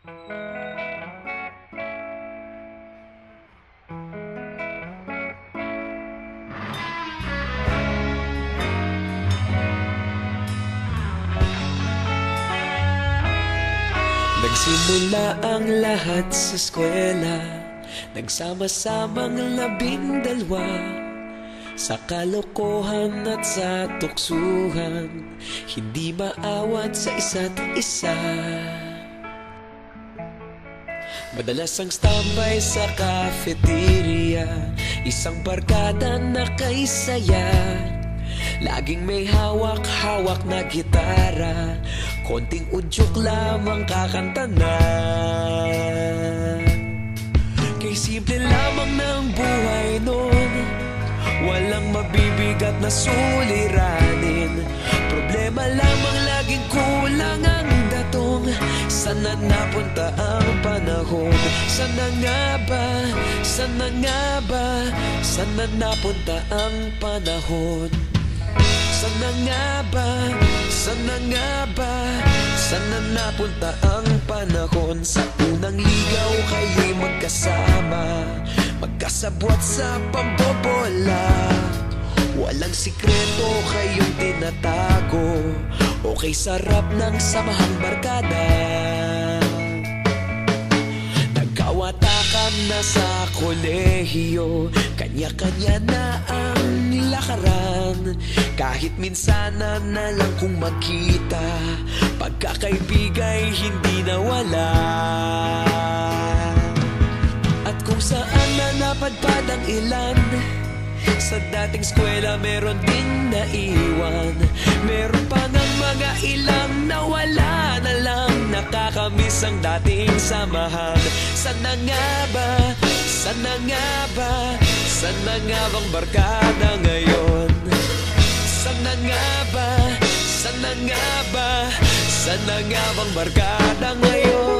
Nagsimula ang lahat sa eskwela, nagsama-samang 12 sa kalokohan at sa tuksuhan, hindi maawat sa isa't isa. Madalas ang standby sa cafeteria, isang barkada na kay saya. Laging may hawak-hawak na gitara, konting udyok lamang kakanta na. Kay simple lamang ng buhay nun, walang mabibigat na suliranin. Problema lamang laging kulang ang datong. Sana napunta ang panahon? Sana nga ba? Sana nga ba? Sana napunta ang panahon? Sana nga ba? Sana nga ba? Sana napunta ang panahon? Sa unang ligaw kayo'y magkasama, magkasabwat sa pambobola. Walang sikreto kayong tinatago, okay sarap ng samahang barkada. Nagkawatakan na sa kolehiyo, kanya-kanya na ang nilakaran. Kahit minsan na lang kung magkita, pagkakaibigay hindi nawala. At kung saan na napadpad ang ilan, sa dating eskwela meron din naiwan. Meron pa ng mga ilang nawala na lang, nakakamiss ang dating samahan. Sana nga ba? Sana nga ba? Sana nga bang barkada ngayon? Sana nga ba? Sana nga ba? Sana nga bang barkada ngayon?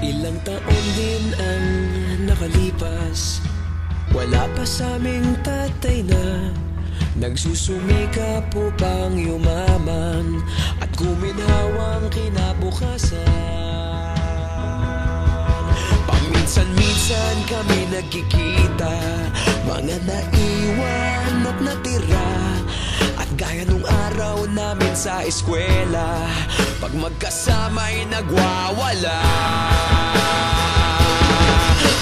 Ilang taon din ang nakalipas, wala pa sa aming tatay na nagsusumikap upang yumaman at guminhawang kinabukasan. Paminsan-minsan kami nagkikita, mga naiwan at natira. At gaya nung araw namin sa eskwela, pag magkasama'y nagwawala.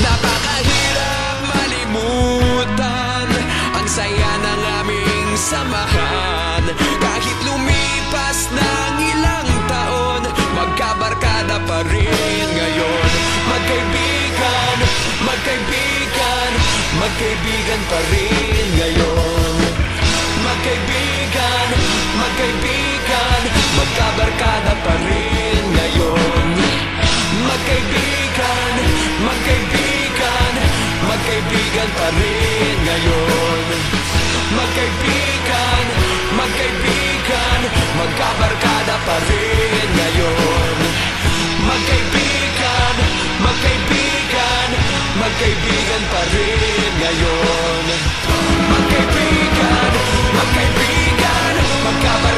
Napakahirap malimutan ang saya ng aming samahan. Kahit lumipas ng ilang taon, magkabarkada pa rin ngayon. Magkaibigan, magkaibigan, magkaibigan pa rin ngayon. Magkaibigan, magkaibigan, magkabarkada pa rin ngayon. Magkaibigan, magkaibigan, magkaibigan pa rin ngayon. Magkaibigan, magkaibigan, magkabarkada pa rin ngayon. Magkaibigan, magkaibigan, magkaibigan pa rin ngayon. Magkaibigan, magkaibigan, magkabarkada